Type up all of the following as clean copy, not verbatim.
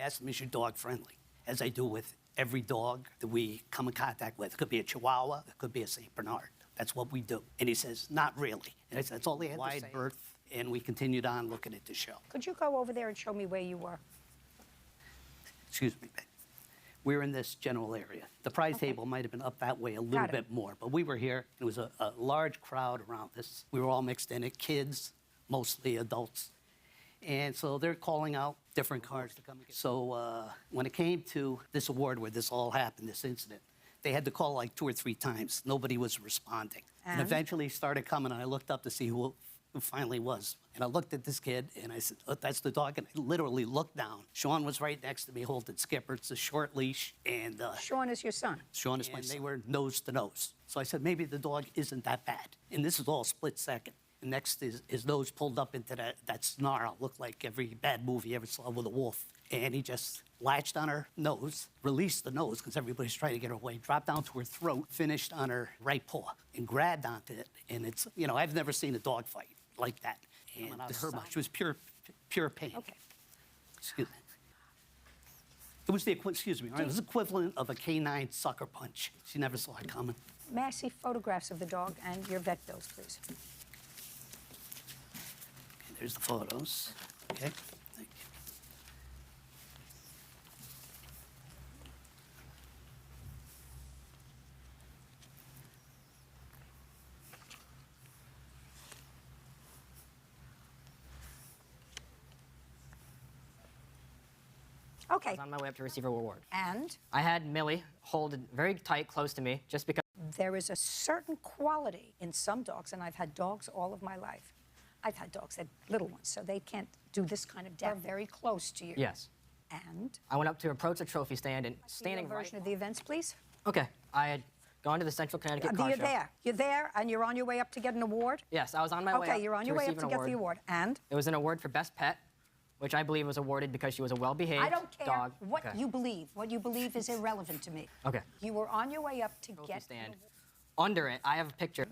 asked him, is your dog friendly? As I do with every dog that we come in contact with. It could be a Chihuahua, it could be a St. Bernard. That's what we do. And he says, not really. And I said, that's all he had to say. Wide berth, and we continued on looking at the show. Could you go over there and show me where you were? Excuse me, babe. We were in this general area. The prize table might have been up that way a little bit more, but we were here. It was a large crowd around us. We were all mixed in it, kids, mostly adults. And so they're calling out different cards to come. So when it came to this award where this all happened, this incident, they had to call like 2 or 3 times. Nobody was responding. And eventually he started coming, and I looked up to see who finally was. And I looked at this kid, and I said, oh, that's the dog. And I literally looked down. Sean was right next to me holding Skipper. It's a short leash. And Sean is your son? Sean is my son. They were nose to nose. So I said, maybe the dog isn't that bad. And this is all split second. And next, his nose pulled up into that snarl. Looked like every bad movie you ever saw with a wolf. And he just latched on her nose, released the nose, because everybody's trying to get her away, dropped down to her throat, finished on her right paw, and grabbed onto it. And it's, you know, I've never seen a dog fight like that. And it hurt much. It was pure pain. Okay. Excuse me. It was it was equivalent of a canine sucker punch. She never saw it coming. May I see photographs of the dog and your vet bills, please? Okay, there's the photos. Okay, thank you. Okay. I was on my way up to receive a reward. And? I had Millie hold it very tight, close to me, just because. There is a certain quality in some dogs, and I've had dogs all of my life. I've had dogs, they're little ones, so they can't do this kind of death. They're very close to you. Yes. And? I went up to approach the trophy stand and standing right. Version of the events, please. Okay. I had gone to the Central Connecticut car show. You're there, and you're on your way up to get an award? Yes, I was on my way up. Okay, you're on your way up to get the award. And? It was an award for Best Pet, which I believe was awarded because she was a well-behaved dog. I don't care what you believe. What you believe is irrelevant to me. Okay. You were on your way up to get stand. Under it, I have a picture.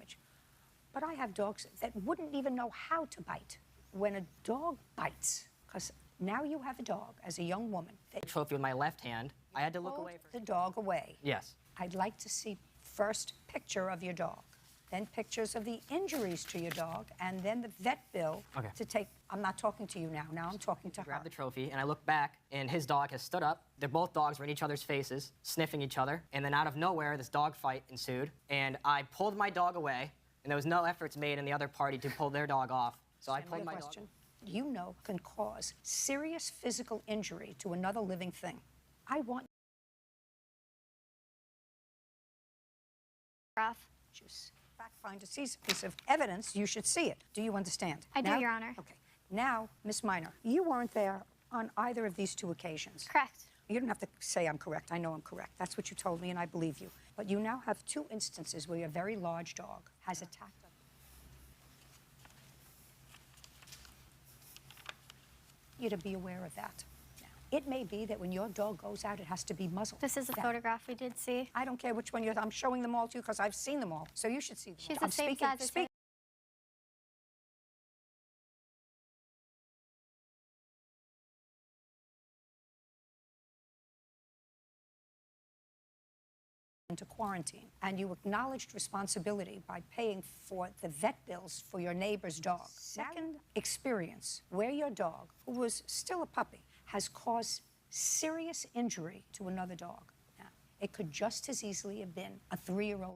But I have dogs that wouldn't even know how to bite. When a dog bites, because now you have a dog as a young woman. Trophy with my left hand. I had to look away from the dog away. Yes. I'd like to see first picture of your dog, then pictures of the injuries to your dog, and then the vet bill to take. I'm not talking to you now. Now I'm talking to her. Grab the trophy, and I look back, and his dog has stood up. Both dogs were in each other's faces, sniffing each other. And then out of nowhere, this dog fight ensued. And I pulled my dog away, and there was no efforts made in the other party to pull their dog off. So I pulled my dog. You know can cause serious physical injury to another living thing. I want just fact finder sees a piece of evidence, you should see it. Do you understand? I do, Your Honor. Okay. Now, Miss Minor, you weren't there on either of these 2 occasions. Correct. You don't have to say I'm correct. I know I'm correct. That's what you told me, and I believe you. But you now have 2 instances where your very large dog has attacked you to be aware of that. Now, it may be that when your dog goes out, it has to be muzzled. This is a photograph we did see. I don't care which one I'm showing them all to you because I've seen them all. So you should see them all. She's the same size as him. Into quarantine, and you acknowledged responsibility by paying for the vet bills for your neighbor's dog. Second experience where your dog, who was still a puppy, has caused serious injury to another dog. Now, it could just as easily have been a 3-year-old.